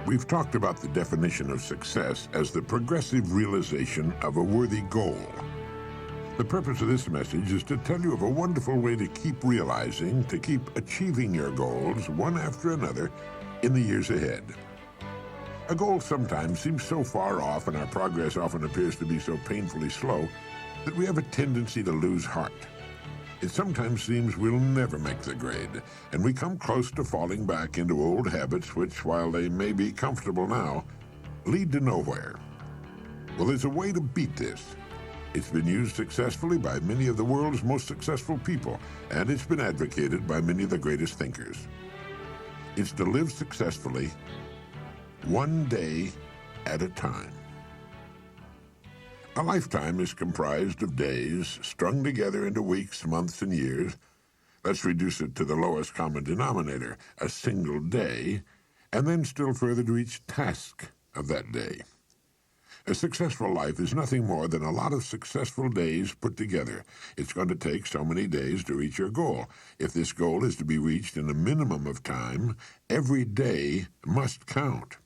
We've talked about the definition of success as the progressive realization of a worthy goal. The purpose of this message is to tell you of a wonderful way to keep realizing, to keep achieving your goals one after another in the years ahead. A goal sometimes seems so far off and our progress often appears to be so painfully slow that we have a tendency to lose heart. It sometimes seems we'll never make the grade, and we come close to falling back into old habits which, while they may be comfortable now, lead to nowhere. Well, there's a way to beat this. It's been used successfully by many of the world's most successful people, and it's been advocated by many of the greatest thinkers. It's to live successfully one day at a time. A lifetime is comprised of days strung together into weeks, months, and years. Let's reduce it to the lowest common denominator, a single day, and then still further to each task of that day. A successful life is nothing more than a lot of successful days put together. It's going to take so many days to reach your goal. If this goal is to be reached in a minimum of time, every day must count.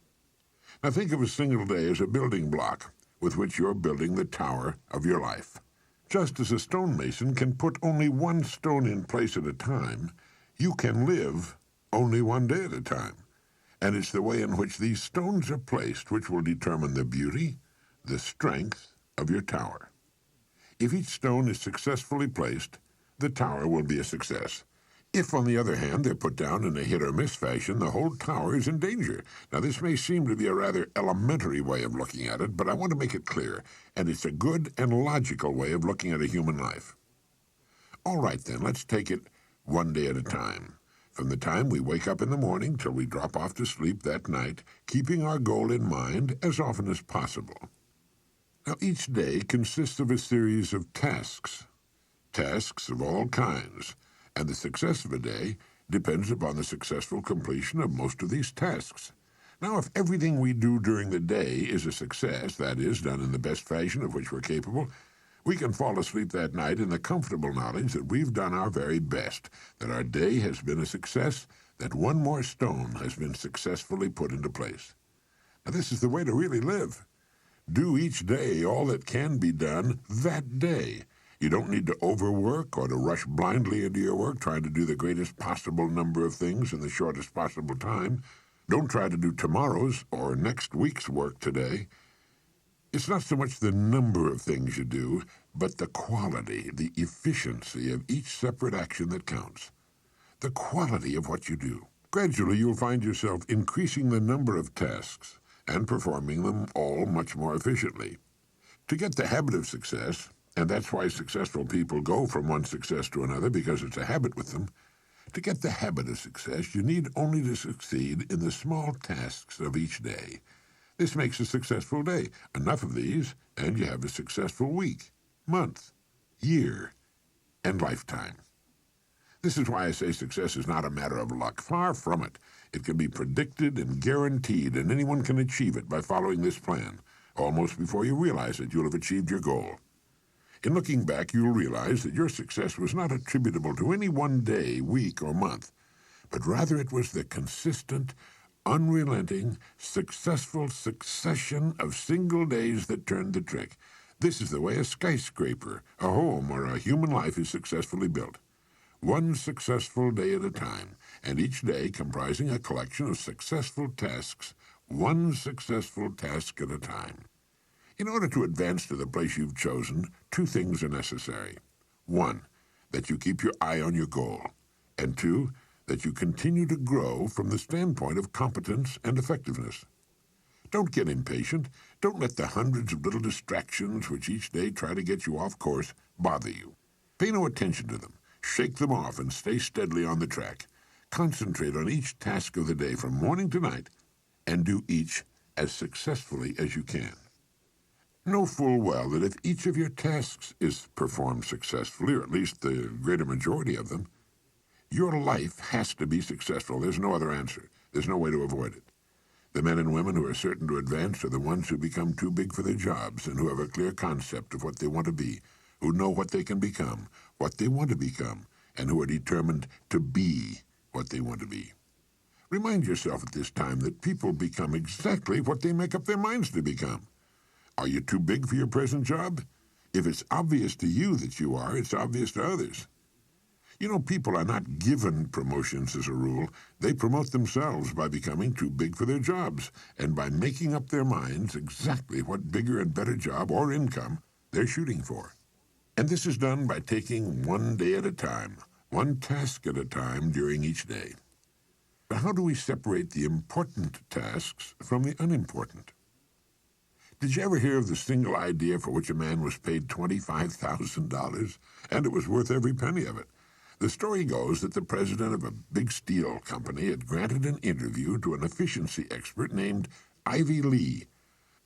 Now think of a single day as a building block with which you're building the tower of your life. Just as a stonemason can put only one stone in place at a time, you can live only one day at a time. And it's the way in which these stones are placed which will determine the beauty, the strength of your tower. If each stone is successfully placed, the tower will be a success. If, on the other hand, they're put down in a hit-or-miss fashion, the whole tower is in danger. Now, this may seem to be a rather elementary way of looking at it, but I want to make it clear, and it's a good and logical way of looking at a human life. All right, then, let's take it one day at a time. From the time we wake up in the morning till we drop off to sleep that night, keeping our goal in mind as often as possible. Now, each day consists of a series of tasks of all kinds, and the success of a day depends upon the successful completion of most of these tasks. Now, if everything we do during the day is a success, that is, done in the best fashion of which we're capable, we can fall asleep that night in the comfortable knowledge that we've done our very best, that our day has been a success, that one more stone has been successfully put into place. Now, this is the way to really live. Do each day all that can be done that day. You don't need to overwork or to rush blindly into your work trying to do the greatest possible number of things in the shortest possible time. Don't try to do tomorrow's or next week's work today. It's not so much the number of things you do, but the quality, the efficiency of each separate action that counts. The quality of what you do. Gradually, you'll find yourself increasing the number of tasks and performing them all much more efficiently. To get the habit of success, and that's why successful people go from one success to another, because it's a habit with them. To get the habit of success, you need only to succeed in the small tasks of each day. This makes a successful day. Enough of these, and you have a successful week, month, year, and lifetime. This is why I say success is not a matter of luck. Far from it. It can be predicted and guaranteed, and anyone can achieve it by following this plan. Almost before you realize it, you'll have achieved your goal. In looking back, you'll realize that your success was not attributable to any one day, week, or month, but rather it was the consistent, unrelenting, successful succession of single days that turned the trick. This is the way a skyscraper, a home, or a human life is successfully built. One successful day at a time, and each day comprising a collection of successful tasks, one successful task at a time. In order to advance to the place you've chosen, two things are necessary. One, that you keep your eye on your goal, and two, that you continue to grow from the standpoint of competence and effectiveness. Don't get impatient. Don't let the hundreds of little distractions which each day try to get you off course bother you. Pay no attention to them. Shake them off and stay steadily on the track. Concentrate on each task of the day from morning to night, and do each as successfully as you can. Know full well that if each of your tasks is performed successfully, or at least the greater majority of them, your life has to be successful. There's no other answer. There's no way to avoid it. The men and women who are certain to advance are the ones who become too big for their jobs and who have a clear concept of what they want to be, who know what they can become, what they want to become, and who are determined to be what they want to be. Remind yourself at this time that people become exactly what they make up their minds to become. Are you too big for your present job? If it's obvious to you that you are, it's obvious to others. You know, people are not given promotions as a rule. They promote themselves by becoming too big for their jobs and by making up their minds exactly what bigger and better job or income they're shooting for. And this is done by taking one day at a time, one task at a time during each day. But how do we separate the important tasks from the unimportant? Did you ever hear of the single idea for which a man was paid $25,000, and it was worth every penny of it? The story goes that the president of a big steel company had granted an interview to an efficiency expert named Ivy Lee.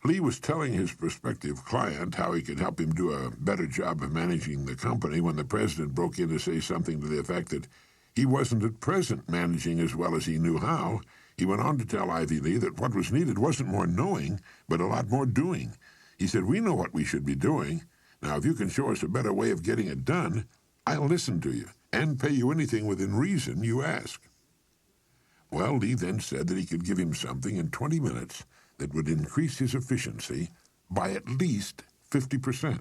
Lee was telling his prospective client how he could help him do a better job of managing the company when the president broke in to say something to the effect that he wasn't at present managing as well as he knew how. He went on to tell Ivy Lee that what was needed wasn't more knowing, but a lot more doing. He said, "We know what we should be doing. Now, if you can show us a better way of getting it done, I'll listen to you and pay you anything within reason you ask." Well, Lee then said that he could give him something in 20 minutes that would increase his efficiency by at least 50%.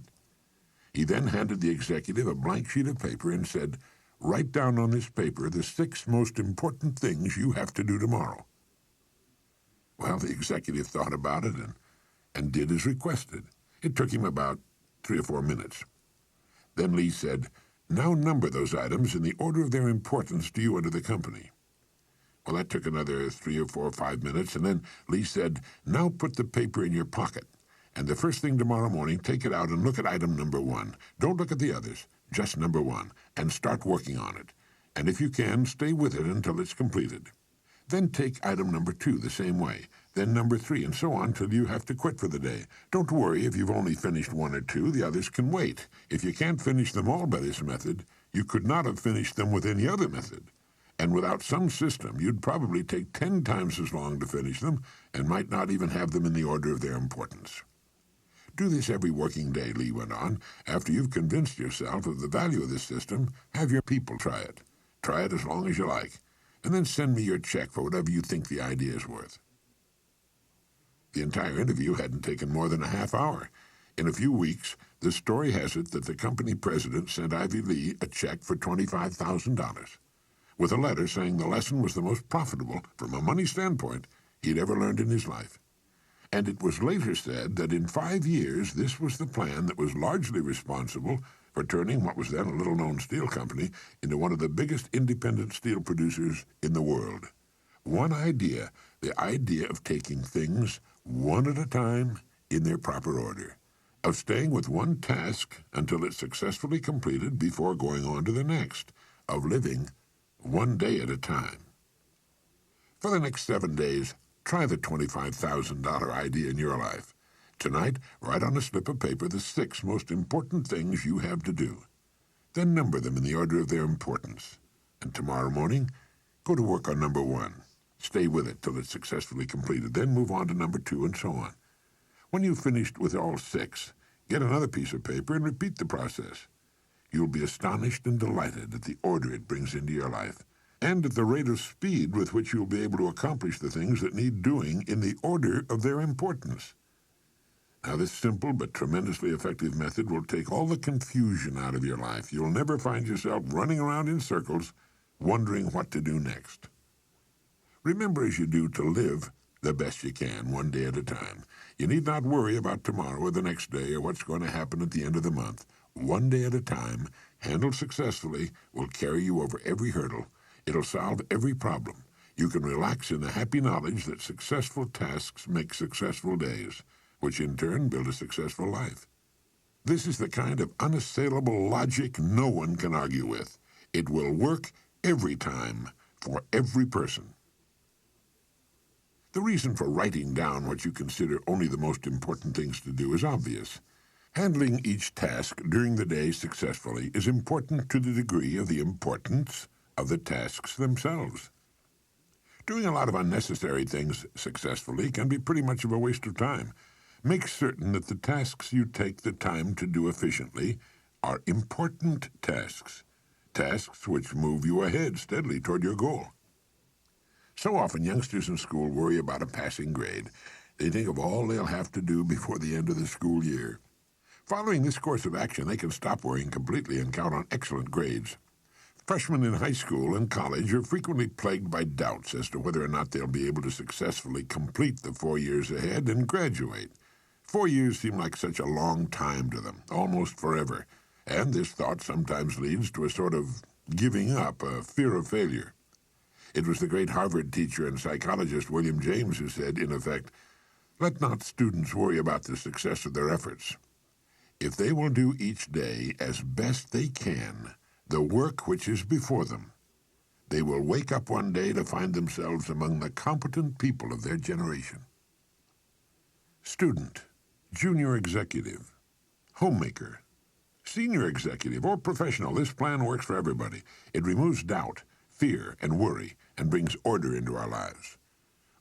He then handed the executive a blank sheet of paper and said, "Write down on this paper the 6 most important things you have to do tomorrow." Well, the executive thought about it and did as requested. It took him about 3 or 4 minutes. Then Lee said, "Now number those items in the order of their importance to you and to the company." Well, that took another 3 or 4 or 5 minutes, and then Lee said, "Now put the paper in your pocket, and the first thing tomorrow morning, take it out and look at item number 1. Don't look at the others, just number 1, and start working on it. And if you can, stay with it until it's completed. Then take item number 2 the same way, then number 3, and so on till you have to quit for the day. Don't worry if you've only finished 1 or 2, the others can wait. If you can't finish them all by this method, you could not have finished them with any other method. And without some system, you'd probably take 10 times as long to finish them and might not even have them in the order of their importance." Do this every working day, Lee went on. After you've convinced yourself of the value of this system, have your people try it. Try it as long as you like, and then send me your check for whatever you think the idea is worth. The entire interview hadn't taken more than a half hour. In a few weeks, the story has it that the company president sent Ivy Lee a check for $25,000, with a letter saying the lesson was the most profitable, from a money standpoint, he'd ever learned in his life. And it was later said that in 5 years this was the plan that was largely responsible for turning what was then a little-known steel company into one of the biggest independent steel producers in the world. One idea, the idea of taking things one at a time in their proper order, of staying with one task until it's successfully completed before going on to the next, of living one day at a time. For the next 7 days, try the $25,000 idea in your life. Tonight, write on a slip of paper the 6 most important things you have to do. Then number them in the order of their importance. And tomorrow morning, go to work on number 1. Stay with it till it's successfully completed. Then move on to number 2, and so on. When you've finished with all 6, get another piece of paper and repeat the process. You'll be astonished and delighted at the order it brings into your life, and at the rate of speed with which you'll be able to accomplish the things that need doing in the order of their importance. Now, this simple but tremendously effective method will take all the confusion out of your life. You'll never find yourself running around in circles, wondering what to do next. Remember as you do to live the best you can, one day at a time. You need not worry about tomorrow or the next day or what's going to happen at the end of the month. One day at a time, handled successfully, will carry you over every hurdle. It'll solve every problem. You can relax in the happy knowledge that successful tasks make successful days, which in turn build a successful life. This is the kind of unassailable logic no one can argue with. It will work every time, for every person. The reason for writing down what you consider only the most important things to do is obvious. Handling each task during the day successfully is important to the degree of the importance of the tasks themselves. Doing a lot of unnecessary things successfully can be pretty much of a waste of time. Make certain that the tasks you take the time to do efficiently are important tasks, tasks which move you ahead steadily toward your goal. So often youngsters in school worry about a passing grade. They think of all they'll have to do before the end of the school year. Following this course of action, they can stop worrying completely and count on excellent grades. Freshmen in high school and college are frequently plagued by doubts as to whether or not they'll be able to successfully complete the 4 years ahead and graduate. 4 years seem like such a long time to them, almost forever, and this thought sometimes leads to a sort of giving up, a fear of failure. It was the great Harvard teacher and psychologist William James who said, in effect, "Let not students worry about the success of their efforts. If they will do each day as best they can the work which is before them, they will wake up one day to find themselves among the competent people of their generation." Student, junior executive, homemaker, senior executive, or professional, this plan works for everybody. It removes doubt, fear, and worry, and brings order into our lives.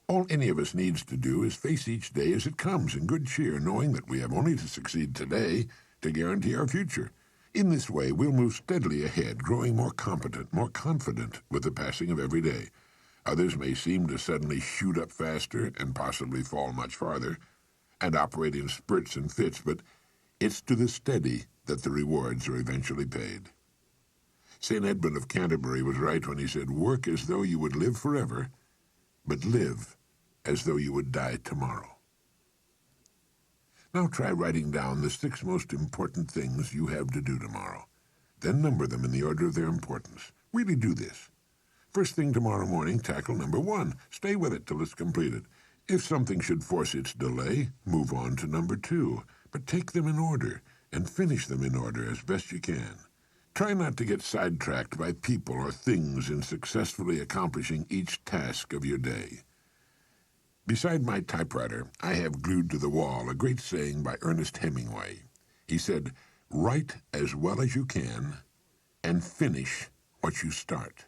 All any of us needs to do is face each day as it comes in good cheer, knowing that we have only to succeed today to guarantee our future. In this way, we'll move steadily ahead, growing more competent, more confident with the passing of every day. Others may seem to suddenly shoot up faster and possibly fall much farther, and operate in spurts and fits, but it's to the steady that the rewards are eventually paid. St. Edmund of Canterbury was right when he said, "Work as though you would live forever, but live as though you would die tomorrow." Now try writing down the 6 most important things you have to do tomorrow. Then number them in the order of their importance. Really do this. First thing tomorrow morning, tackle number 1. Stay with it till it's completed. If something should force its delay, move on to number 2. But take them in order, and finish them in order as best you can. Try not to get sidetracked by people or things in successfully accomplishing each task of your day. Beside my typewriter, I have glued to the wall a great saying by Ernest Hemingway. He said, "Write as well as you can, and finish what you start."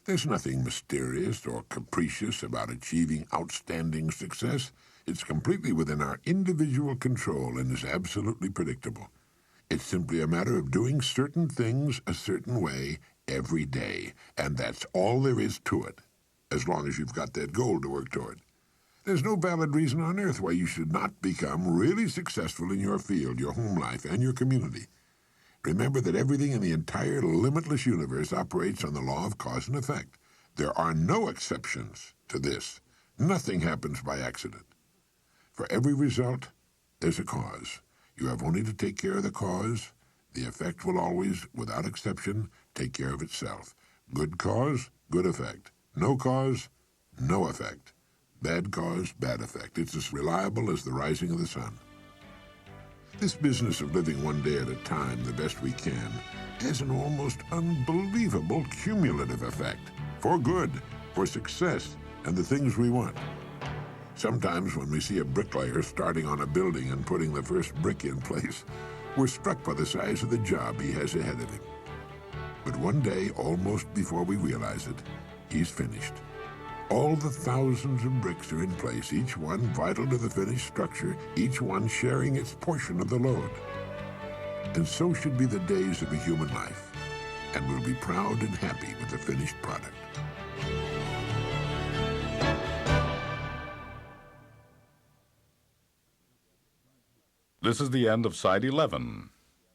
There's nothing mysterious or capricious about achieving outstanding success. It's completely within our individual control and is absolutely predictable. It's simply a matter of doing certain things a certain way every day, and that's all there is to it, as long as you've got that goal to work toward. There's no valid reason on earth why you should not become really successful in your field, your home life, and your community. Remember that everything in the entire limitless universe operates on the law of cause and effect. There are no exceptions to this. Nothing happens by accident. For every result, there's a cause. You have only to take care of the cause. The effect will always, without exception, take care of itself. Good cause, good effect. No cause, no effect. Bad cause, bad effect. It's as reliable as the rising of the sun. This business of living one day at a time the best we can has an almost unbelievable cumulative effect. For good, for success, and the things we want. Sometimes when we see a bricklayer starting on a building and putting the first brick in place, we're struck by the size of the job he has ahead of him. But one day, almost before we realize it, he's finished. All the thousands of bricks are in place, each one vital to the finished structure, each one sharing its portion of the load. And so should be the days of a human life, and we'll be proud and happy with the finished product. This is the end of Side 11.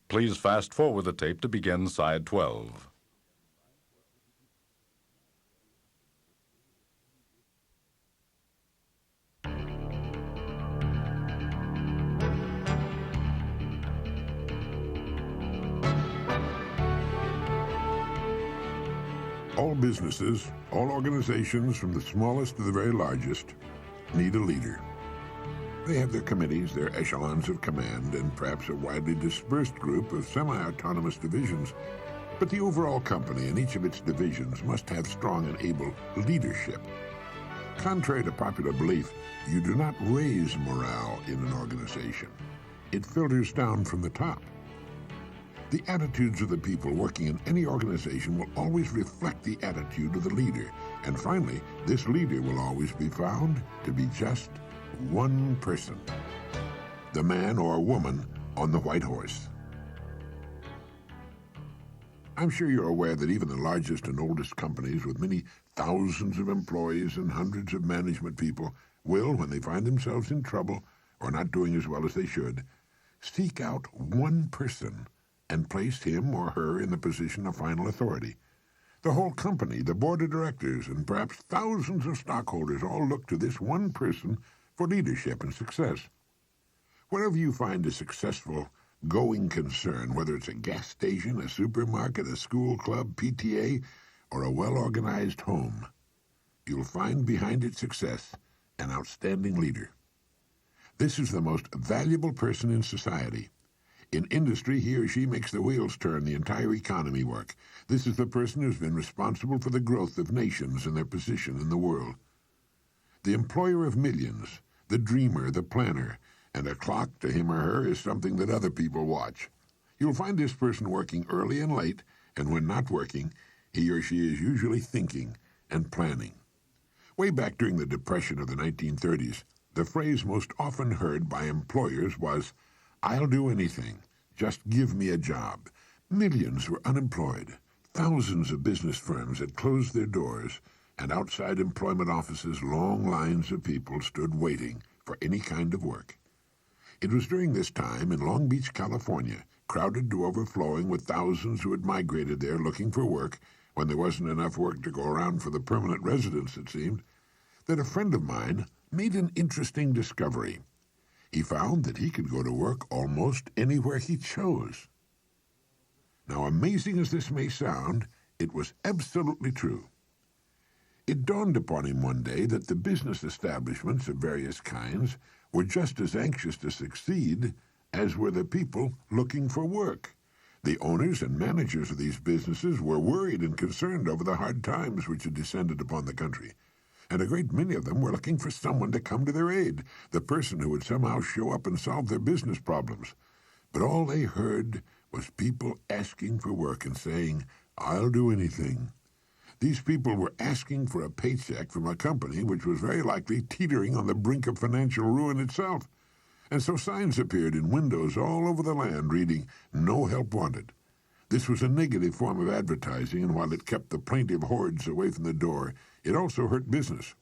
Please fast forward the tape to begin Side 12. All businesses, all organizations, from the smallest to the very largest, need a leader. They have their committees, their echelons of command, and perhaps a widely dispersed group of semi-autonomous divisions. But the overall company and each of its divisions must have strong and able leadership. Contrary to popular belief, you do not raise morale in an organization. It filters down from the top. The attitudes of the people working in any organization will always reflect the attitude of the leader. And finally, this leader will always be found to be just one person. The man or woman on the white horse. I'm sure you're aware that even the largest and oldest companies with many thousands of employees and hundreds of management people will, when they find themselves in trouble or not doing as well as they should, seek out one person and place him or her in the position of final authority. The whole company, the board of directors, and perhaps thousands of stockholders all look to this one person for leadership and success. Wherever you find a successful, going concern, whether it's a gas station, a supermarket, a school club, PTA, or a well-organized home, you'll find behind its success an outstanding leader. This is the most valuable person in society. In industry, he or she makes the wheels turn, the entire economy work. This is the person who's been responsible for the growth of nations and their position in the world. The employer of millions, the dreamer, the planner, and a clock to him or her is something that other people watch. You'll find this person working early and late, and when not working, he or she is usually thinking and planning. Way back during the Depression of the 1930s, the phrase most often heard by employers was, "I'll do anything. Just give me a job." Millions were unemployed. Thousands of business firms had closed their doors, and outside employment offices long lines of people stood waiting for any kind of work. It was during this time in Long Beach, California, crowded to overflowing with thousands who had migrated there looking for work when there wasn't enough work to go around for the permanent residents, it seemed, that a friend of mine made an interesting discovery. He found that he could go to work almost anywhere he chose. Now, amazing as this may sound, it was absolutely true. It dawned upon him one day that the business establishments of various kinds were just as anxious to succeed as were the people looking for work. The owners and managers of these businesses were worried and concerned over the hard times which had descended upon the country, and a great many of them were looking for someone to come to their aid, the person who would somehow show up and solve their business problems. But all they heard was people asking for work and saying, "I'll do anything." These people were asking for a paycheck from a company which was very likely teetering on the brink of financial ruin itself. And so signs appeared in windows all over the land reading, "No help wanted." This was a negative form of advertising, and while it kept the plaintive hordes away from the door, it also hurt business.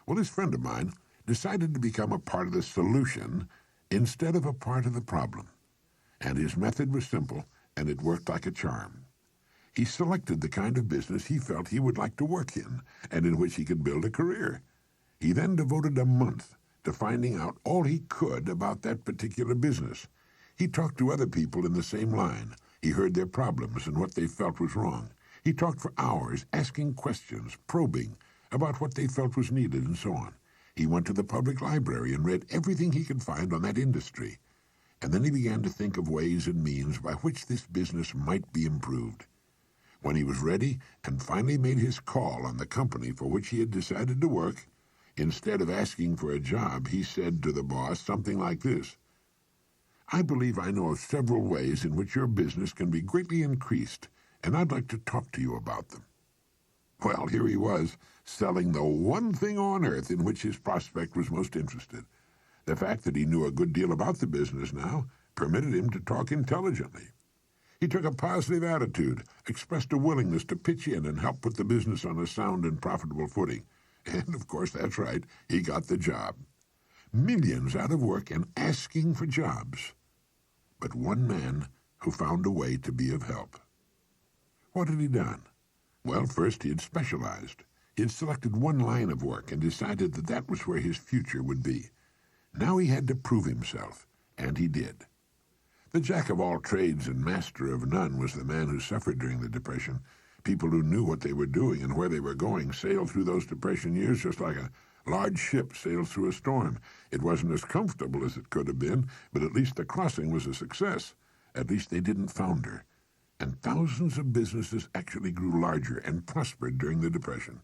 Well, this friend of mine decided to become a part of the solution instead of a part of the problem. And his method was simple, and it worked like a charm. He selected the kind of business he felt he would like to work in, and in which he could build a career. He then devoted a month to finding out all he could about that particular business. He talked to other people in the same line. He heard their problems and what they felt was wrong. He talked for hours, asking questions, probing about what they felt was needed, and so on. He went to the public library and read everything he could find on that industry. And then he began to think of ways and means by which this business might be improved. When he was ready and finally made his call on the company for which he had decided to work, instead of asking for a job, he said to the boss something like this: "I believe I know of several ways in which your business can be greatly increased, and I'd like to talk to you about them." Well, here he was, selling the one thing on earth in which his prospect was most interested. The fact that he knew a good deal about the business now permitted him to talk intelligently. He took a positive attitude, expressed a willingness to pitch in and help put the business on a sound and profitable footing. And, of course, that's right, he got the job. Millions out of work and asking for jobs. But one man who found a way to be of help. What had he done? Well, first he had specialized. He had selected one line of work and decided that that was where his future would be. Now he had to prove himself, and he did. The jack of all trades and master of none was the man who suffered during the Depression. People who knew what they were doing and where they were going sailed through those Depression years just like a large ship sails through a storm. It wasn't as comfortable as it could have been, but at least the crossing was a success. At least they didn't founder. And thousands of businesses actually grew larger and prospered during the Depression.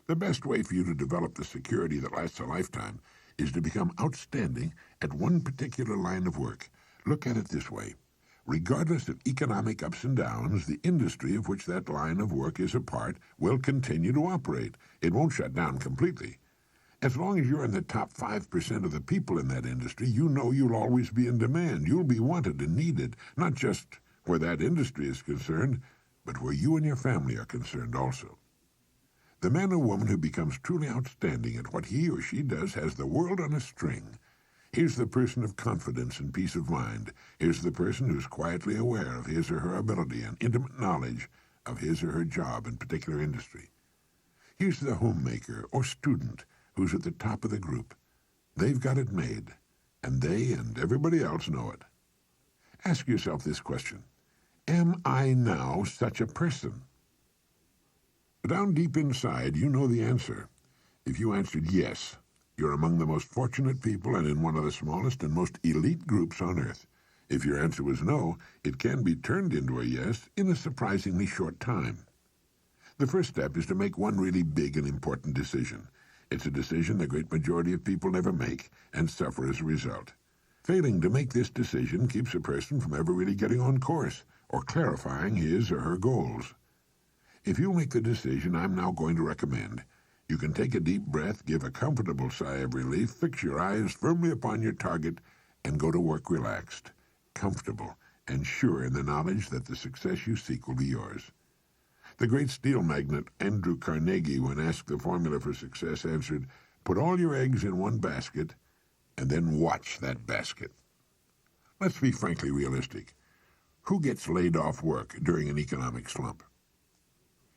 The best way for you to develop the security that lasts a lifetime is to become outstanding at one particular line of work. Look at it this way. Regardless of economic ups and downs, the industry of which that line of work is a part will continue to operate. It won't shut down completely. As long as you're in the top 5% of the people in that industry, you know you'll always be in demand. You'll be wanted and needed, not just where that industry is concerned, but where you and your family are concerned also. The man or woman who becomes truly outstanding at what he or she does has the world on a string. Here's the person of confidence and peace of mind. Here's the person who's quietly aware of his or her ability and intimate knowledge of his or her job in particular industry. Here's the homemaker or student who's at the top of the group. They've got it made, and they and everybody else know it. Ask yourself this question: am I now such a person? Down deep inside, you know the answer. If you answered yes, you're among the most fortunate people and in one of the smallest and most elite groups on earth. If your answer was no, it can be turned into a yes in a surprisingly short time. The first step is to make one really big and important decision. It's a decision the great majority of people never make and suffer as a result. Failing to make this decision keeps a person from ever really getting on course or clarifying his or her goals. If you make the decision I'm now going to recommend, you can take a deep breath, give a comfortable sigh of relief, fix your eyes firmly upon your target, and go to work relaxed, comfortable, and sure in the knowledge that the success you seek will be yours. The great steel magnate Andrew Carnegie, when asked the formula for success, answered, "Put all your eggs in one basket, and then watch that basket." Let's be frankly realistic. Who gets laid off work during an economic slump?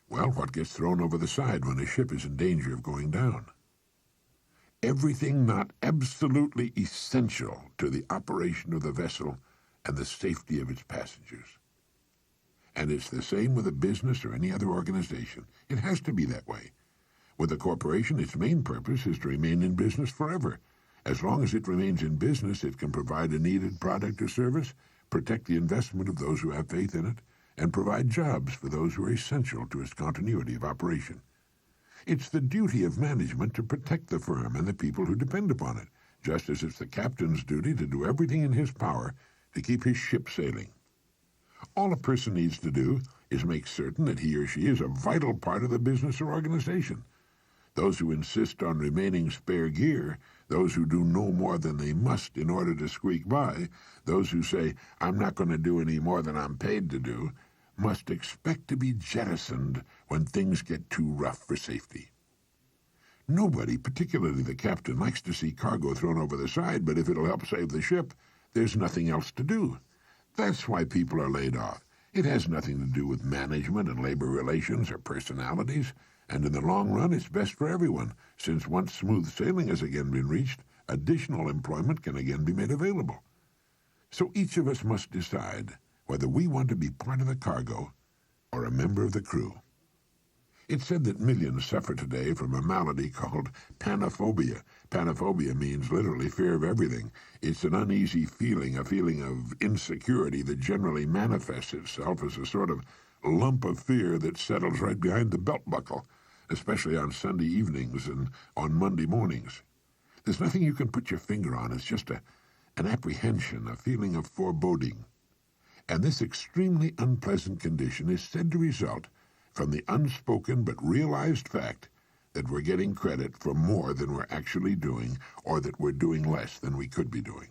Well, what gets thrown over the side when a ship is in danger of going down? Everything not absolutely essential to the operation of the vessel and the safety of its passengers. And it's the same with a business or any other organization. It has to be that way. With a corporation, its main purpose is to remain in business forever. As long as it remains in business, it can provide a needed product or service, protect the investment of those who have faith in it, and provide jobs for those who are essential to its continuity of operation. It's the duty of management to protect the firm and the people who depend upon it, just as it's the captain's duty to do everything in his power to keep his ship sailing. All a person needs to do is make certain that he or she is a vital part of the business or organization. Those who insist on remaining spare gear, those who do no more than they must in order to squeak by, those who say, "I'm not going to do any more than I'm paid to do," must expect to be jettisoned when things get too rough for safety. Nobody, particularly the captain, likes to see cargo thrown over the side, but if it'll help save the ship, there's nothing else to do. That's why people are laid off. It has nothing to do with management and labor relations or personalities, and in the long run it's best for everyone, since once smooth sailing has again been reached, additional employment can again be made available. So each of us must decide whether we want to be part of the cargo or a member of the crew. It's said that millions suffer today from a malady called panophobia. Panophobia means literally fear of everything. It's an uneasy feeling, a feeling of insecurity that generally manifests itself as a sort of lump of fear that settles right behind the belt buckle, especially on Sunday evenings and on Monday mornings. There's nothing you can put your finger on. It's just an apprehension, a feeling of foreboding. And this extremely unpleasant condition is said to result from the unspoken but realized fact that we're getting credit for more than we're actually doing, or that we're doing less than we could be doing.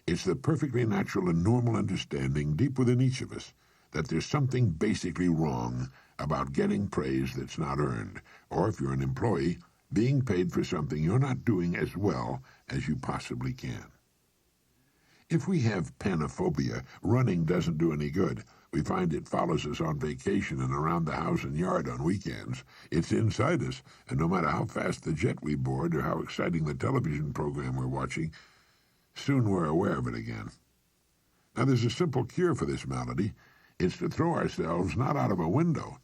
It's the perfectly natural and normal understanding deep within each of us that there's something basically wrong about getting praise that's not earned, or if you're an employee, being paid for something you're not doing as well as you possibly can. If we have panophobia, running doesn't do any good. We find it follows us on vacation and around the house and yard on weekends. It's inside us, and no matter how fast the jet we board or how exciting the television program we're watching, soon we're aware of it again. Now, there's a simple cure for this malady. It's to throw ourselves not out of a window,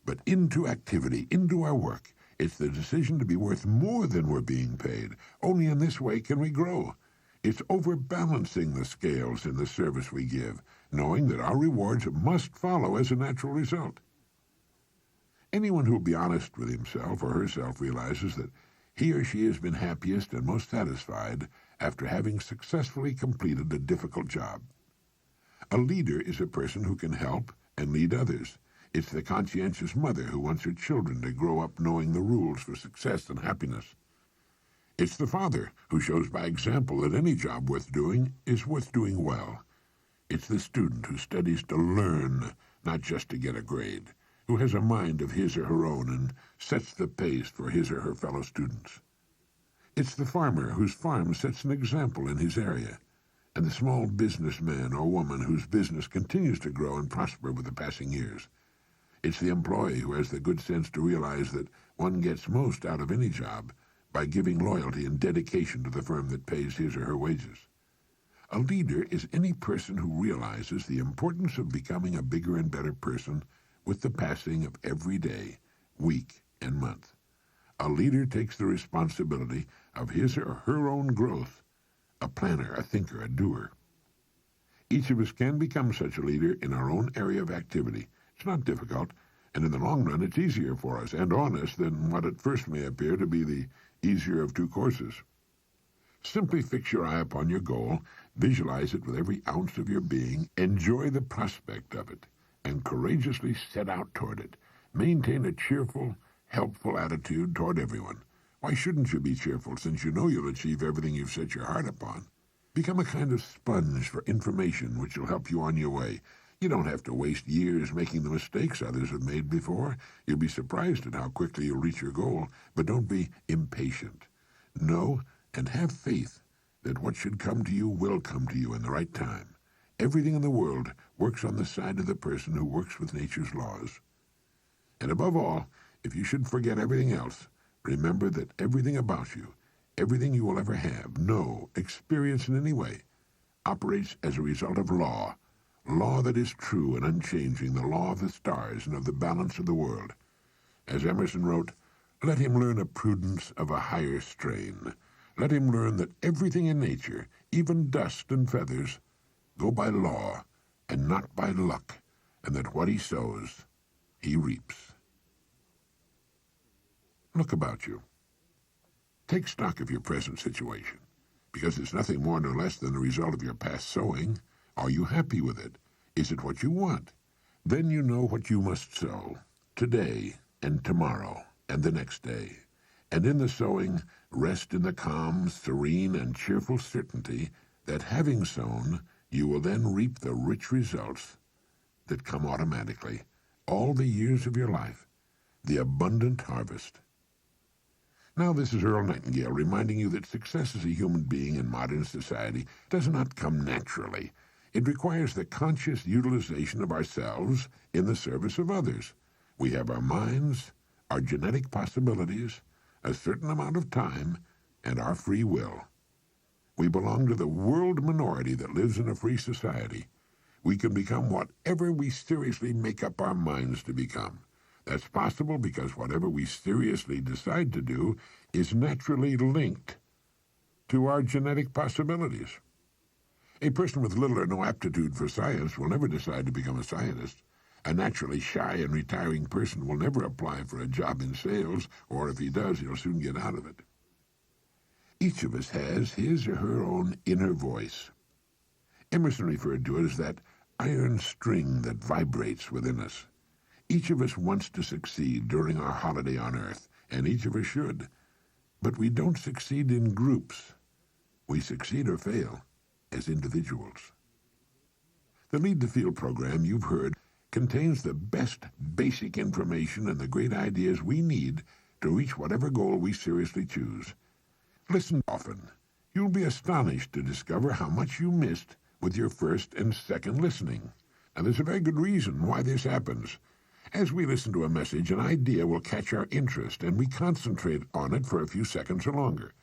but into activity, into our work. It's the decision to be worth more than we're being paid. Only in this way can we grow. It's overbalancing the scales in the service we give, knowing that our rewards must follow as a natural result. Anyone who will be honest with himself or herself realizes that he or she has been happiest and most satisfied after having successfully completed a difficult job. A leader is a person who can help and lead others. It's the conscientious mother who wants her children to grow up knowing the rules for success and happiness. It's the father who shows by example that any job worth doing is worth doing well. It's the student who studies to learn, not just to get a grade, who has a mind of his or her own and sets the pace for his or her fellow students. It's the farmer whose farm sets an example in his area, and the small businessman or woman whose business continues to grow and prosper with the passing years. It's the employee who has the good sense to realize that one gets most out of any job by giving loyalty and dedication to the firm that pays his or her wages. A leader is any person who realizes the importance of becoming a bigger and better person with the passing of every day, week, and month. A leader takes the responsibility of his or her own growth, a planner, a thinker, a doer. Each of us can become such a leader in our own area of activity. It's not difficult, and in the long run it's easier for us and on us than what at first may appear to be the easier of two courses. Simply fix your eye upon your goal, visualize it with every ounce of your being, enjoy the prospect of it, and courageously set out toward it. Maintain a cheerful, helpful attitude toward everyone. Why shouldn't you be cheerful, since you know you'll achieve everything you've set your heart upon? Become a kind of sponge for information which will help you on your way. You don't have to waste years making the mistakes others have made before. You'll be surprised at how quickly you'll reach your goal, but don't be impatient. Know and have faith that what should come to you will come to you in the right time. Everything in the world works on the side of the person who works with nature's laws. And above all, if you should forget everything else, remember that everything about you, everything you will ever have, know, experience in any way, operates as a result of law that is true and unchanging, the law of the stars and of the balance of the world. As Emerson wrote, let him learn a prudence of a higher strain. Let him learn that everything in nature, even dust and feathers, go by law and not by luck, and that what he sows, he reaps. Look about you. Take stock of your present situation, because it's nothing more nor less than the result of your past sowing. Are you happy with it? Is it what you want? Then you know what you must sow, today and tomorrow and the next day. And in the sowing, rest in the calm, serene, and cheerful certainty that having sown, you will then reap the rich results that come automatically, all the years of your life, the abundant harvest. Now this is Earl Nightingale reminding you that success as a human being in modern society does not come naturally. It requires the conscious utilization of ourselves in the service of others. We have our minds, our genetic possibilities, a certain amount of time, and our free will. We belong to the world minority that lives in a free society. We can become whatever we seriously make up our minds to become. That's possible because whatever we seriously decide to do is naturally linked to our genetic possibilities. A person with little or no aptitude for science will never decide to become a scientist. A naturally shy and retiring person will never apply for a job in sales, or if he does, he'll soon get out of it. Each of us has his or her own inner voice. Emerson referred to it as that iron string that vibrates within us. Each of us wants to succeed during our holiday on Earth, and each of us should. But we don't succeed in groups. We succeed or fail as individuals. The Lead the Field program you've heard contains the best basic information and the great ideas we need to reach whatever goal we seriously choose. Listen often. You'll be astonished to discover how much you missed with your first and second listening. Now, there's a very good reason why this happens. As we listen to a message, an idea will catch our interest, and we concentrate on it for a few seconds or longer.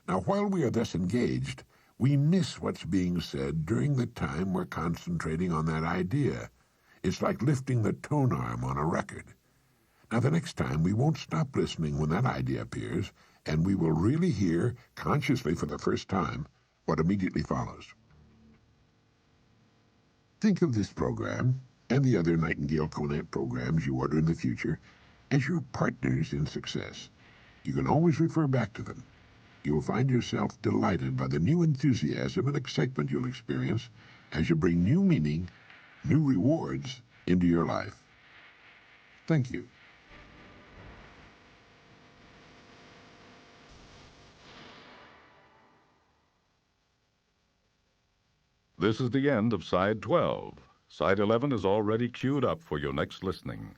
Now, while we are thus engaged, we miss what's being said during the time we're concentrating on that idea. It's like lifting the tone arm on a record. Now, the next time, we won't stop listening when that idea appears, and we will really hear, consciously for the first time, what immediately follows. Think of this program, and the other Nightingale Conant programs you order in the future, as your partners in success. You can always refer back to them. You will find yourself delighted by the new enthusiasm and excitement you'll experience as you bring new meaning, new rewards into your life. Thank you. This is the end of side 12. Side 11 is already queued up for your next listening.